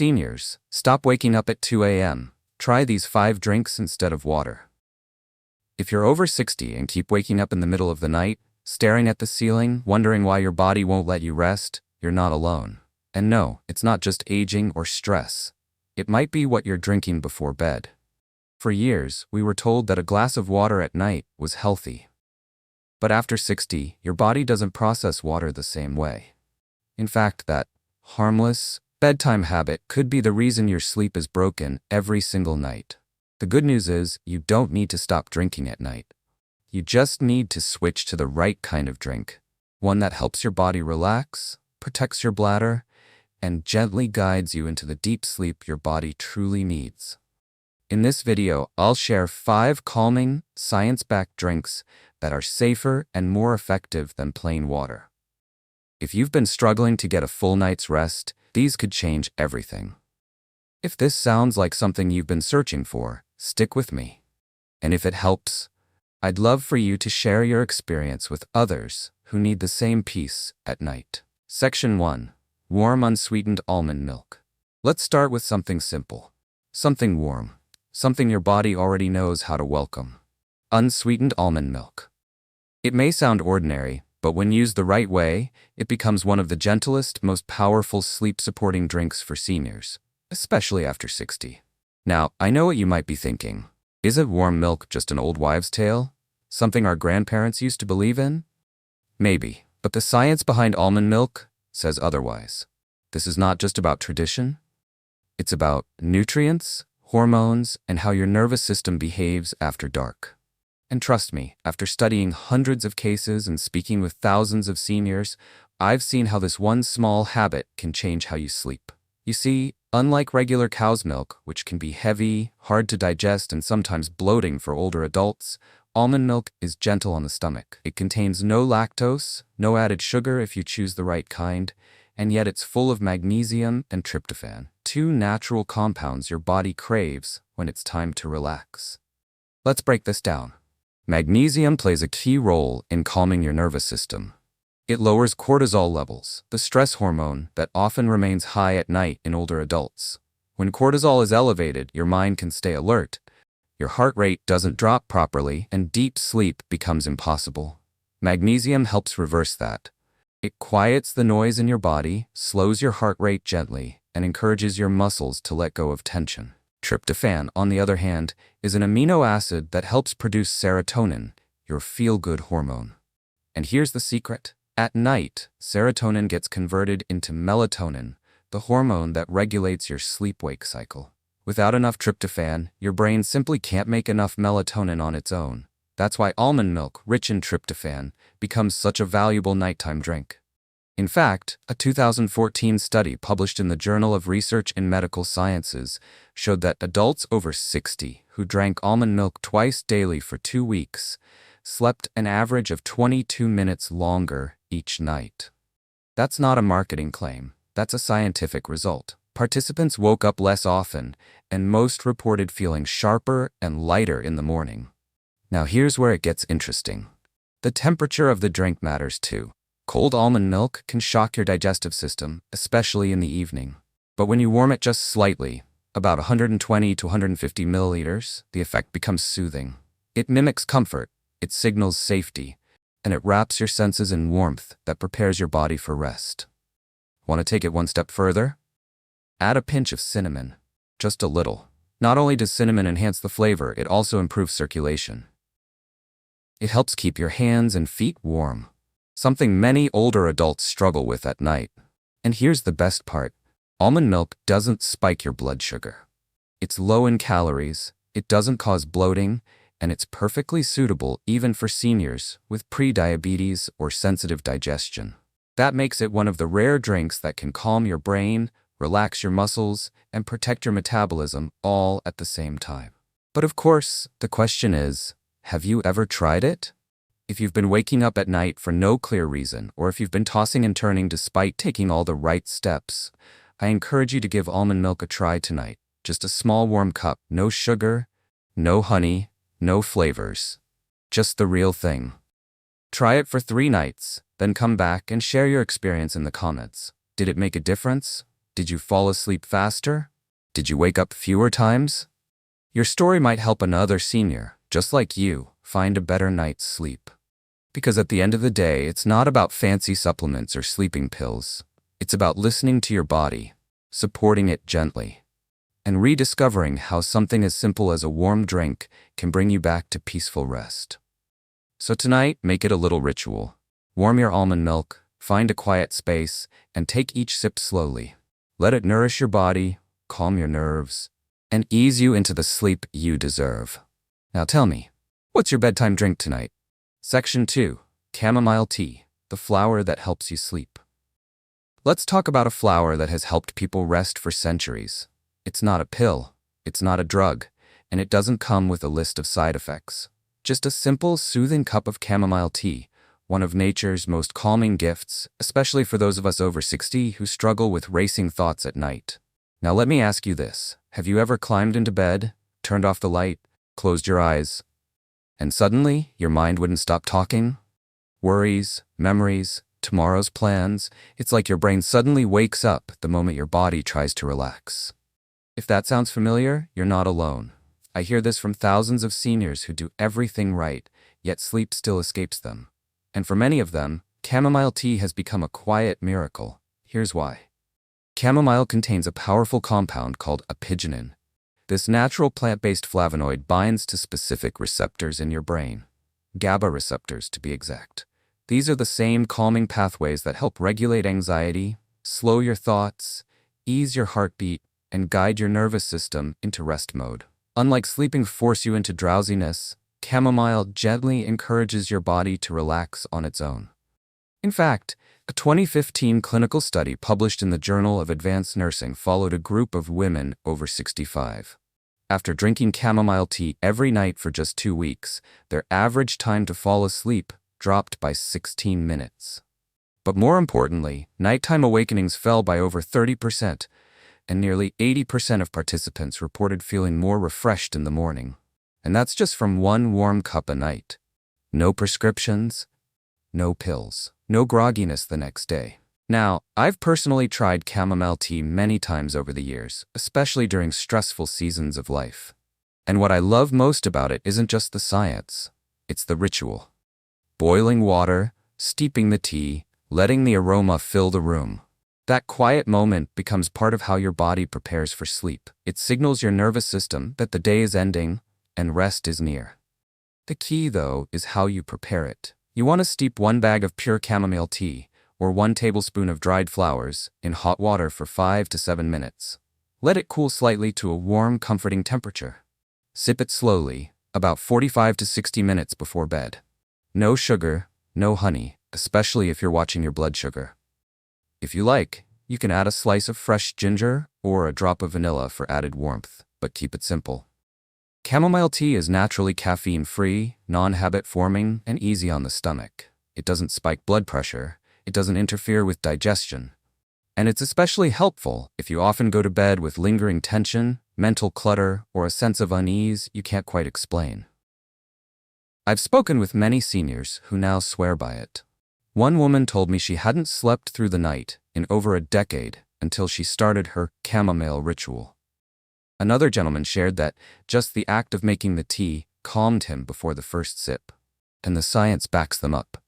Seniors, stop waking up at 2 a.m. Try these 5 drinks instead of water. If you're over 60 and keep waking up in the middle of the night, staring at the ceiling, wondering why your body won't let you rest, you're not alone. And no, it's not just aging or stress. It might be what you're drinking before bed. For years, we were told that a glass of water at night was healthy. But after 60, your body doesn't process water the same way. In fact, that harmless bedtime habit could be the reason your sleep is broken every single night. The good news is, you don't need to stop drinking at night. You just need to switch to the right kind of drink. One that helps your body relax, protects your bladder, and gently guides you into the deep sleep your body truly needs. In this video, I'll share 5 calming, science-backed drinks that are safer and more effective than plain water. If you've been struggling to get a full night's rest, these could change everything. If this sounds like something you've been searching for, stick with me. And if it helps, I'd love for you to share your experience with others who need the same peace at night. Section 1. Warm unsweetened almond milk. Let's start with something simple. Something warm. Something your body already knows how to welcome. Unsweetened almond milk. It may sound ordinary, but when used the right way, it becomes one of the gentlest, most powerful sleep-supporting drinks for seniors, especially after 60. Now, I know what you might be thinking. Isn't warm milk just an old wives' tale? Something our grandparents used to believe in? Maybe, but the science behind almond milk says otherwise. This is not just about tradition. It's about nutrients, hormones, and how your nervous system behaves after dark. And trust me, after studying hundreds of cases and speaking with thousands of seniors, I've seen how this one small habit can change how you sleep. You see, unlike regular cow's milk, which can be heavy, hard to digest, and sometimes bloating for older adults, almond milk is gentle on the stomach. It contains no lactose, no added sugar if you choose the right kind, and yet it's full of magnesium and tryptophan, 2 natural compounds your body craves when it's time to relax. Let's break this down. Magnesium plays a key role in calming your nervous system. It lowers cortisol levels, the stress hormone that often remains high at night in older adults. When cortisol is elevated, your mind can stay alert, your heart rate doesn't drop properly, and deep sleep becomes impossible. Magnesium helps reverse that. It quiets the noise in your body, slows your heart rate gently, and encourages your muscles to let go of tension. Tryptophan, on the other hand, is an amino acid that helps produce serotonin, your feel-good hormone. And here's the secret. At night, serotonin gets converted into melatonin, the hormone that regulates your sleep-wake cycle. Without enough tryptophan, your brain simply can't make enough melatonin on its own. That's why almond milk, rich in tryptophan, becomes such a valuable nighttime drink. In fact, a 2014 study published in the Journal of Research in Medical Sciences showed that adults over 60 who drank almond milk twice daily for 2 weeks slept an average of 22 minutes longer each night. That's not a marketing claim, that's a scientific result. Participants woke up less often, and most reported feeling sharper and lighter in the morning. Now here's where it gets interesting. The temperature of the drink matters too. Cold almond milk can shock your digestive system, especially in the evening. But when you warm it just slightly, about 120 to 150 milliliters, the effect becomes soothing. It mimics comfort, it signals safety, and it wraps your senses in warmth that prepares your body for rest. Want to take it one step further? Add a pinch of cinnamon. Just a little. Not only does cinnamon enhance the flavor, it also improves circulation. It helps keep your hands and feet warm, something many older adults struggle with at night. And here's the best part. Almond milk doesn't spike your blood sugar. It's low in calories, it doesn't cause bloating, and it's perfectly suitable even for seniors with pre-diabetes or sensitive digestion. That makes it one of the rare drinks that can calm your brain, relax your muscles, and protect your metabolism all at the same time. But of course, the question is, have you ever tried it? If you've been waking up at night for no clear reason, or if you've been tossing and turning despite taking all the right steps, I encourage you to give almond milk a try tonight. Just a small warm cup, no sugar, no honey, no flavors. Just the real thing. Try it for 3 nights, then come back and share your experience in the comments. Did it make a difference? Did Did you fall asleep faster? Did you wake up fewer times? Your story might help another senior, just like you, find a better night's sleep. Because at the end of the day, it's not about fancy supplements or sleeping pills. It's about listening to your body, supporting it gently, and rediscovering how something as simple as a warm drink can bring you back to peaceful rest. So tonight, make it a little ritual. Warm your almond milk, find a quiet space, and take each sip slowly. Let it nourish your body, calm your nerves, and ease you into the sleep you deserve. Now tell me, what's your bedtime drink tonight? Section 2. Chamomile Tea, the flower that helps you sleep. Let's talk about a flower that has helped people rest for centuries. It's not a pill, it's not a drug, and it doesn't come with a list of side effects. Just a simple, soothing cup of chamomile tea, one of nature's most calming gifts, especially for those of us over 60 who struggle with racing thoughts at night. Now let me ask you this. Have you ever climbed into bed, turned off the light, closed your eyes, and suddenly your mind wouldn't stop talking? Worries, memories, tomorrow's plans, it's like your brain suddenly wakes up the moment your body tries to relax. If that sounds familiar, you're not alone. I hear this from thousands of seniors who do everything right, yet sleep still escapes them. And for many of them, chamomile tea has become a quiet miracle. Here's why. Chamomile contains a powerful compound called apigenin. This natural plant-based flavonoid binds to specific receptors in your brain, GABA receptors to be exact. These are the same calming pathways that help regulate anxiety, slow your thoughts, ease your heartbeat, and guide your nervous system into rest mode. Unlike sleeping force you into drowsiness, chamomile gently encourages your body to relax on its own. In fact, a 2015 clinical study published in the Journal of Advanced Nursing followed a group of women over 65. After drinking chamomile tea every night for just 2 weeks, their average time to fall asleep dropped by 16 minutes. But more importantly, nighttime awakenings fell by over 30%, and nearly 80% of participants reported feeling more refreshed in the morning. And that's just from one warm cup a night. No prescriptions, no pills, no grogginess the next day. Now, I've personally tried chamomile tea many times over the years, especially during stressful seasons of life. And what I love most about it isn't just the science, it's the ritual. Boiling water, steeping the tea, letting the aroma fill the room. That quiet moment becomes part of how your body prepares for sleep. It signals your nervous system that the day is ending and rest is near. The key, though, is how you prepare it. You want to steep 1 bag of pure chamomile tea, or 1 tablespoon of dried flowers, in hot water for 5 to 7 minutes. Let it cool slightly to a warm, comforting temperature. Sip it slowly, about 45 to 60 minutes before bed. No sugar, no honey, especially if you're watching your blood sugar. If you like, you can add a slice of fresh ginger or a drop of vanilla for added warmth, but keep it simple. Chamomile tea is naturally caffeine-free, non-habit-forming, and easy on the stomach. It doesn't spike blood pressure. It doesn't interfere with digestion. And it's especially helpful if you often go to bed with lingering tension, mental clutter, or a sense of unease you can't quite explain. I've spoken with many seniors who now swear by it. One woman told me she hadn't slept through the night in over a decade until she started her chamomile ritual. Another gentleman shared that just the act of making the tea calmed him before the first sip, and the science backs them up.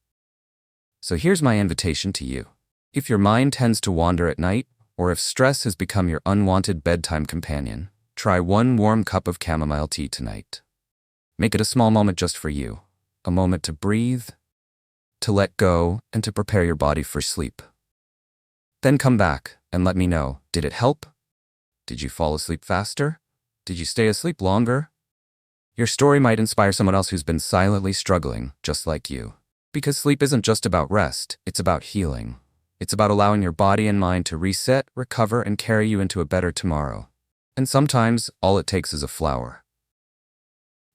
So here's my invitation to you. If your mind tends to wander at night, or if stress has become your unwanted bedtime companion, try 1 warm cup of chamomile tea tonight. Make it a small moment just for you, a moment to breathe, to let go, and to prepare your body for sleep. Then come back and let me know, did it help? Did you fall asleep faster? Did you stay asleep longer? Your story might inspire someone else who's been silently struggling, just like you. Because sleep isn't just about rest, it's about healing. It's about allowing your body and mind to reset, recover, and carry you into a better tomorrow. And sometimes, all it takes is a flower.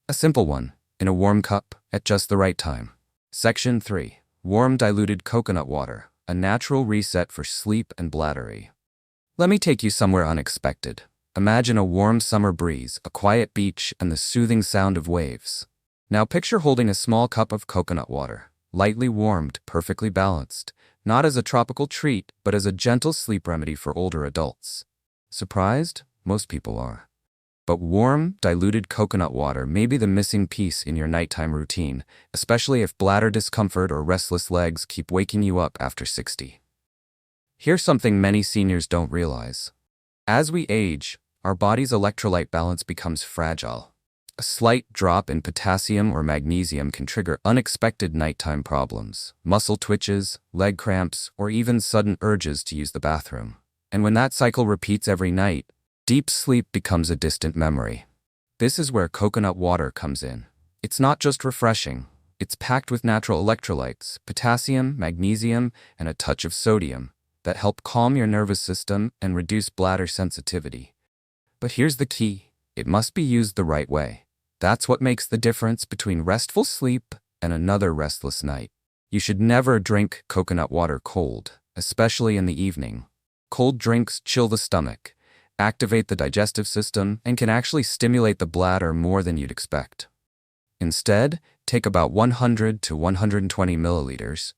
A simple one, in a warm cup, at just the right time. Section 3. Warm diluted coconut water, a natural reset for sleep and bladdery. Let me take you somewhere unexpected. Imagine a warm summer breeze, a quiet beach, and the soothing sound of waves. Now picture holding a small cup of coconut water, lightly warmed, perfectly balanced, not as a tropical treat, but as a gentle sleep remedy for older adults. Surprised? Most people are. But warm, diluted coconut water may be the missing piece in your nighttime routine, especially if bladder discomfort or restless legs keep waking you up after 60. Here's something many seniors don't realize. As we age, our body's electrolyte balance becomes fragile. A slight drop in potassium or magnesium can trigger unexpected nighttime problems, muscle twitches, leg cramps, or even sudden urges to use the bathroom. And when that cycle repeats every night, deep sleep becomes a distant memory. This is where coconut water comes in. It's not just refreshing. It's packed with natural electrolytes, potassium, magnesium, and a touch of sodium that help calm your nervous system and reduce bladder sensitivity. But here's the key. It must be used the right way. That's what makes the difference between restful sleep and another restless night. You should never drink coconut water cold, especially in the evening. Cold drinks chill the stomach, activate the digestive system, and can actually stimulate the bladder more than you'd expect. Instead, take about 100 to 120 milliliters,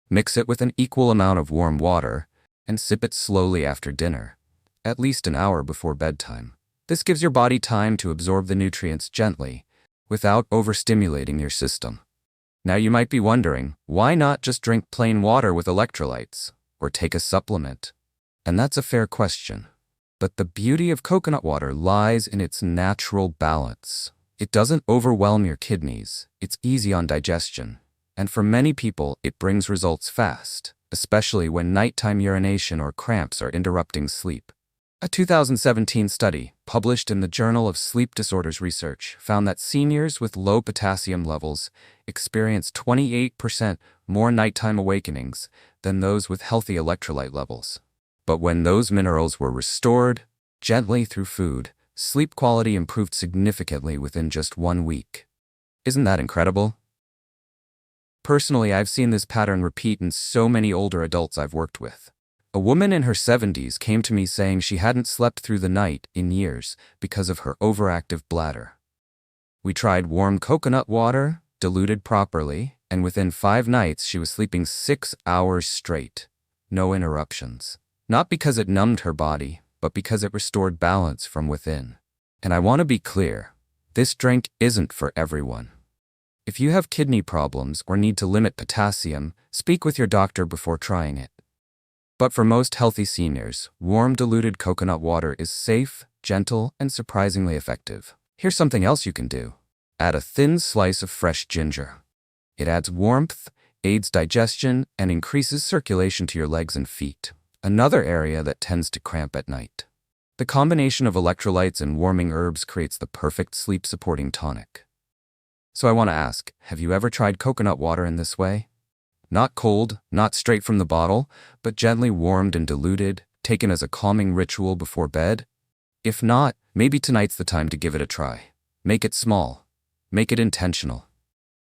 mix it with an equal amount of warm water, and sip it slowly after dinner, at least an hour before bedtime. This gives your body time to absorb the nutrients gently, without overstimulating your system. Now you might be wondering, why not just drink plain water with electrolytes, or take a supplement? And that's a fair question. But the beauty of coconut water lies in its natural balance. It doesn't overwhelm your kidneys, it's easy on digestion, and for many people it brings results fast, especially when nighttime urination or cramps are interrupting sleep. A 2017 study, published in the Journal of Sleep Disorders Research, found that seniors with low potassium levels experienced 28% more nighttime awakenings than those with healthy electrolyte levels. But when those minerals were restored gently through food, sleep quality improved significantly within just 1 week. Isn't that incredible? Personally, I've seen this pattern repeat in so many older adults I've worked with. A woman in her 70s came to me saying she hadn't slept through the night in years because of her overactive bladder. We tried warm coconut water, diluted properly, and within 5 nights she was sleeping 6 hours straight. No interruptions. Not because it numbed her body, but because it restored balance from within. And I want to be clear, this drink isn't for everyone. If you have kidney problems or need to limit potassium, speak with your doctor before trying it. But for most healthy seniors, warm diluted coconut water is safe, gentle, and surprisingly effective. Here's something else you can do. Add a thin slice of fresh ginger. It adds warmth, aids digestion, and increases circulation to your legs and feet, another area that tends to cramp at night. The combination of electrolytes and warming herbs creates the perfect sleep-supporting tonic. So I want to ask, have you ever tried coconut water in this way? Not cold, not straight from the bottle, but gently warmed and diluted, taken as a calming ritual before bed? If not, maybe tonight's the time to give it a try. Make it small. Make it intentional.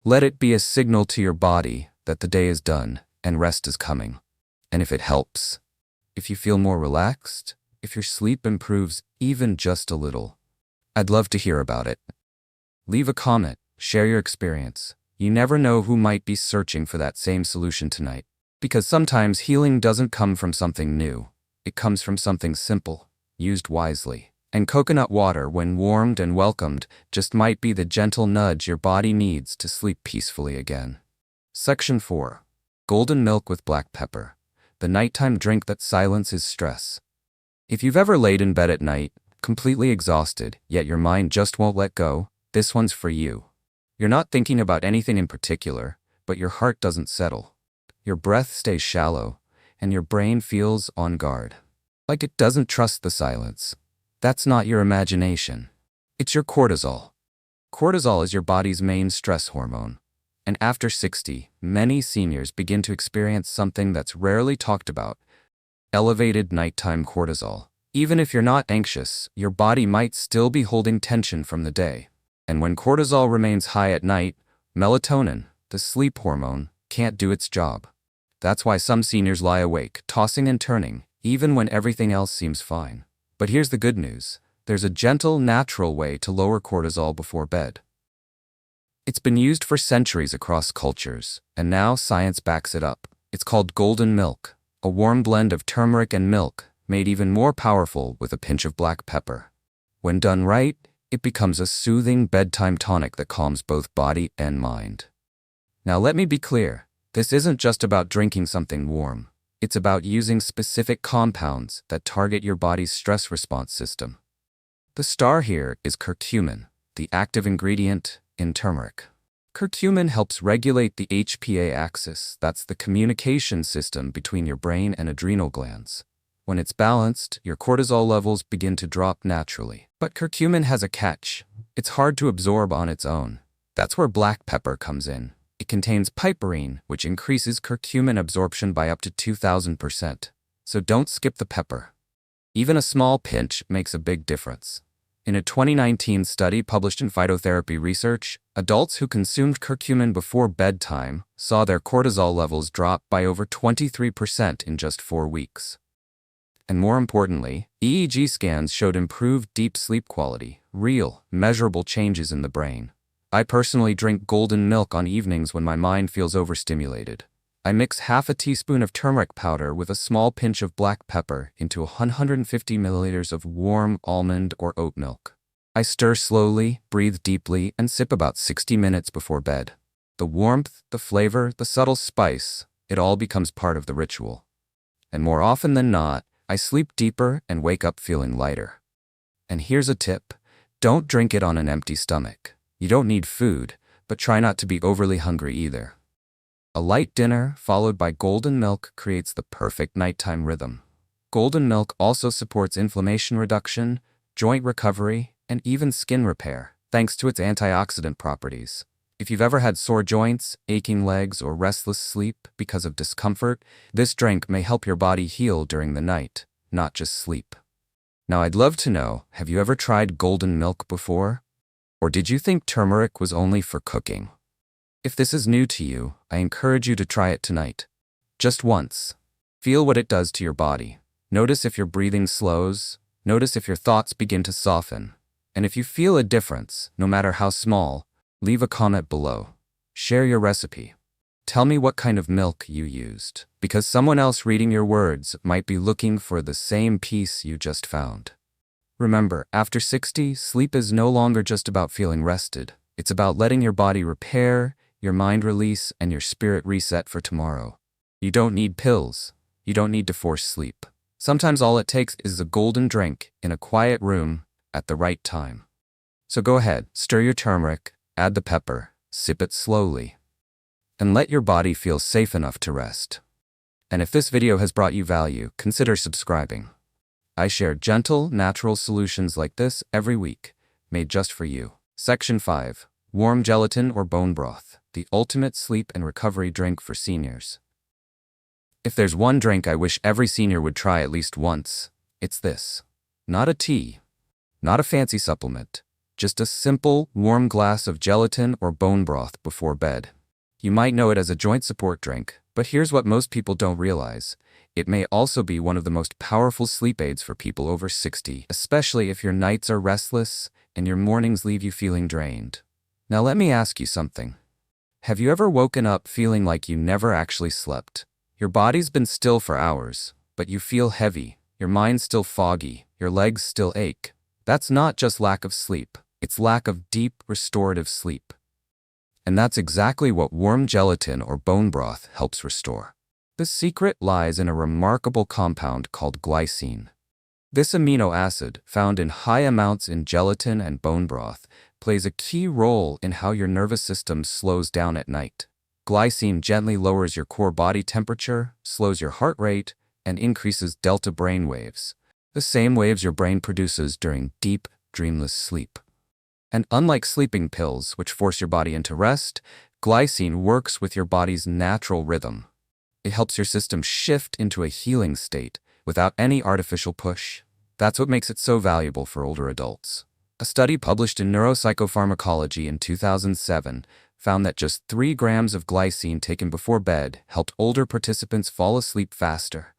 Let it be a signal to your body that the day is done and rest is coming. And if it helps, if you feel more relaxed, if your sleep improves even just a little, I'd love to hear about it. Leave a comment, share your experience. You never know who might be searching for that same solution tonight. Because sometimes healing doesn't come from something new. It comes from something simple, used wisely. And coconut water, when warmed and welcomed, just might be the gentle nudge your body needs to sleep peacefully again. Section 4. Golden milk with black pepper. The nighttime drink that silences stress. If you've ever laid in bed at night, completely exhausted, yet your mind just won't let go, this one's for you. You're not thinking about anything in particular, but your heart doesn't settle. Your breath stays shallow, and your brain feels on guard. Like it doesn't trust the silence. That's not your imagination. It's your cortisol. Cortisol is your body's main stress hormone. And after 60, many seniors begin to experience something that's rarely talked about: elevated nighttime cortisol. Even if you're not anxious, your body might still be holding tension from the day. And when cortisol remains high at night, melatonin, the sleep hormone, can't do its job. That's why some seniors lie awake, tossing and turning, even when everything else seems fine. But here's the good news. There's a gentle, natural way to lower cortisol before bed. It's been used for centuries across cultures, and now science backs it up. It's called golden milk, a warm blend of turmeric and milk, made even more powerful with a pinch of black pepper. When done right, it becomes a soothing bedtime tonic that calms both body and mind. Now let me be clear, this isn't just about drinking something warm. It's about using specific compounds that target your body's stress response system. The star here is curcumin, the active ingredient in turmeric. Curcumin helps regulate the HPA axis, that's the communication system between your brain and adrenal glands. When it's balanced, your cortisol levels begin to drop naturally. But curcumin has a catch. It's hard to absorb on its own. That's where black pepper comes in. It contains piperine, which increases curcumin absorption by up to 2,000%. So don't skip the pepper. Even a small pinch makes a big difference. In a 2019 study published in Phytotherapy Research, adults who consumed curcumin before bedtime saw their cortisol levels drop by over 23% in just 4 weeks. And more importantly, EEG scans showed improved deep sleep quality, real, measurable changes in the brain. I personally drink golden milk on evenings when my mind feels overstimulated. I mix half a teaspoon of turmeric powder with a small pinch of black pepper into 150 milliliters of warm almond or oat milk. I stir slowly, breathe deeply, and sip about 60 minutes before bed. The warmth, the flavor, the subtle spice, it all becomes part of the ritual. And more often than not, I sleep deeper and wake up feeling lighter. And here's a tip. Don't drink it on an empty stomach. You don't need food, but try not to be overly hungry either. A light dinner followed by golden milk creates the perfect nighttime rhythm. Golden milk also supports inflammation reduction, joint recovery, and even skin repair, thanks to its antioxidant properties. If you've ever had sore joints, aching legs, or restless sleep because of discomfort, this drink may help your body heal during the night, not just sleep. Now I'd love to know, have you ever tried golden milk before? Or did you think turmeric was only for cooking? If this is new to you, I encourage you to try it tonight. Just once. Feel what it does to your body. Notice if your breathing slows. Notice if your thoughts begin to soften. And if you feel a difference, no matter how small, leave a comment below. Share your recipe. Tell me what kind of milk you used, because someone else reading your words might be looking for the same peace you just found. Remember, after 60, sleep is no longer just about feeling rested. It's about letting your body repair, your mind release, and your spirit reset for tomorrow. You don't need pills. You don't need to force sleep. Sometimes all it takes is a golden drink in a quiet room at the right time. So go ahead, stir your turmeric, add the pepper, sip it slowly, and let your body feel safe enough to rest. And if this video has brought you value, consider subscribing. I share gentle, natural solutions like this every week, made just for you. Section 5. Warm gelatin or bone broth, the ultimate sleep and recovery drink for seniors. If there's one drink I wish every senior would try at least once, it's this. Not a tea, not a fancy supplement, just a simple, warm glass of gelatin or bone broth before bed. You might know it as a joint support drink, but here's what most people don't realize. It may also be one of the most powerful sleep aids for people over 60, especially if your nights are restless and your mornings leave you feeling drained. Now let me ask you something. Have you ever woken up feeling like you never actually slept? Your body's been still for hours, but you feel heavy, your mind's still foggy, your legs still ache. That's not just lack of sleep, it's lack of deep, restorative sleep. And that's exactly what warm gelatin or bone broth helps restore. The secret lies in a remarkable compound called glycine. This amino acid, found in high amounts in gelatin and bone broth, plays a key role in how your nervous system slows down at night. Glycine gently lowers your core body temperature, slows your heart rate, and increases delta brain waves, the same waves your brain produces during deep, dreamless sleep. And unlike sleeping pills, which force your body into rest, glycine works with your body's natural rhythm. It helps your system shift into a healing state without any artificial push. That's what makes it so valuable for older adults. A study published in Neuropsychopharmacology in 2007 found that just 3 grams of glycine taken before bed helped older participants fall asleep faster,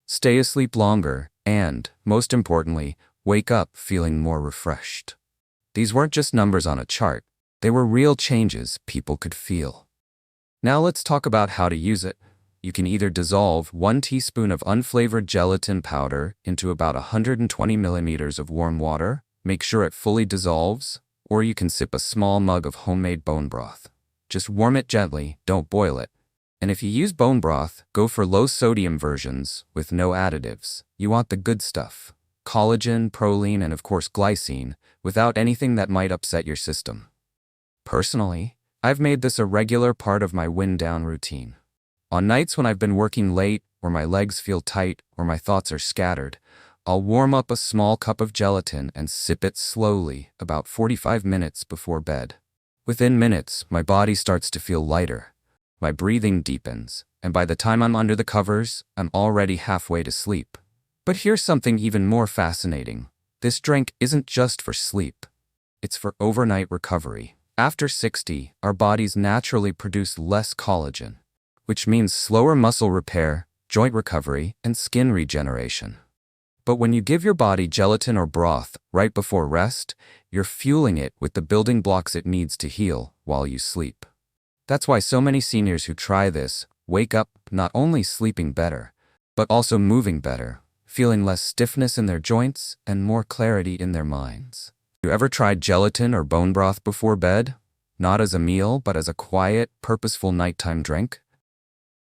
stay asleep longer, and, most importantly, wake up feeling more refreshed. These weren't just numbers on a chart. They were real changes people could feel. Now let's talk about how to use it. You can either dissolve 1 teaspoon of unflavored gelatin powder into about 120 milliliters of warm water, make sure it fully dissolves, or you can sip a small mug of homemade bone broth. Just warm it gently, don't boil it. And if you use bone broth, go for low-sodium versions with no additives. You want the good stuff. Collagen, proline, and of course glycine, without anything that might upset your system. Personally, I've made this a regular part of my wind-down routine. On nights when I've been working late, or my legs feel tight, or my thoughts are scattered, I'll warm up a small cup of gelatin and sip it slowly, about 45 minutes before bed. Within minutes, my body starts to feel lighter. My breathing deepens, and by the time I'm under the covers, I'm already halfway to sleep. But here's something even more fascinating. This drink isn't just for sleep. It's for overnight recovery. After 60, our bodies naturally produce less collagen, which means slower muscle repair, joint recovery, and skin regeneration. But when you give your body gelatin or broth right before rest, you're fueling it with the building blocks it needs to heal while you sleep. That's why so many seniors who try this wake up not only sleeping better, but also moving better, feeling less stiffness in their joints and more clarity in their minds. You ever tried gelatin or bone broth before bed? Not as a meal, but as a quiet, purposeful nighttime drink?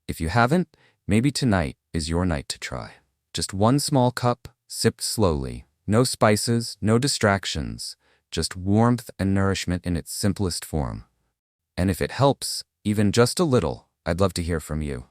If you haven't, maybe tonight is your night to try. Just 1 small cup, sipped slowly. No spices, no distractions, just warmth and nourishment in its simplest form. And if it helps, even just a little, I'd love to hear from you.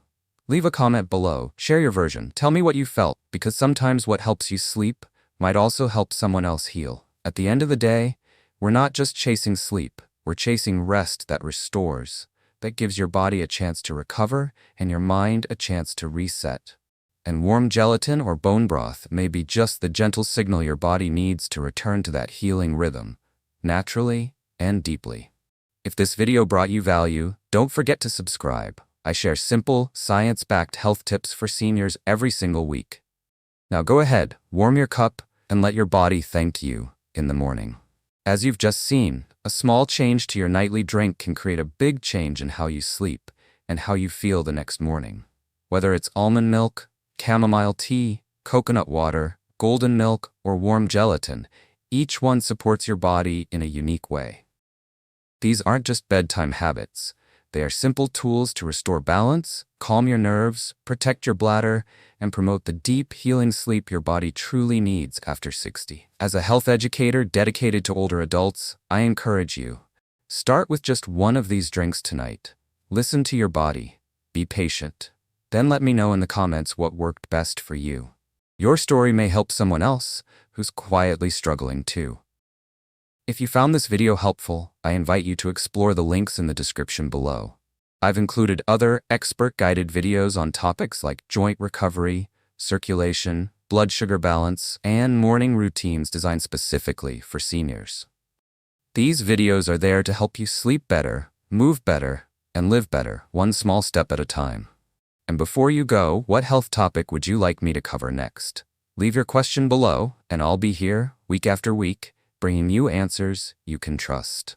Leave a comment below, share your version, tell me what you felt, because sometimes what helps you sleep might also help someone else heal. At the end of the day, we're not just chasing sleep, we're chasing rest that restores, that gives your body a chance to recover and your mind a chance to reset. And warm gelatin or bone broth may be just the gentle signal your body needs to return to that healing rhythm, naturally and deeply. If this video brought you value, don't forget to subscribe. I share simple, science-backed health tips for seniors every single week. Now go ahead, warm your cup, and let your body thank you in the morning. As you've just seen, a small change to your nightly drink can create a big change in how you sleep and how you feel the next morning. Whether it's almond milk, chamomile tea, coconut water, golden milk, or warm gelatin, each one supports your body in a unique way. These aren't just bedtime habits. They are simple tools to restore balance, calm your nerves, protect your bladder, and promote the deep, healing sleep your body truly needs after 60. As a health educator dedicated to older adults, I encourage you. Start with just one of these drinks tonight. Listen to your body. Be patient. Then let me know in the comments what worked best for you. Your story may help someone else who's quietly struggling too. If you found this video helpful, I invite you to explore the links in the description below. I've included other expert-guided videos on topics like joint recovery, circulation, blood sugar balance, and morning routines designed specifically for seniors. These videos are there to help you sleep better, move better, and live better, one small step at a time. And before you go, what health topic would you like me to cover next? Leave your question below, and I'll be here, week after week, bringing you answers you can trust.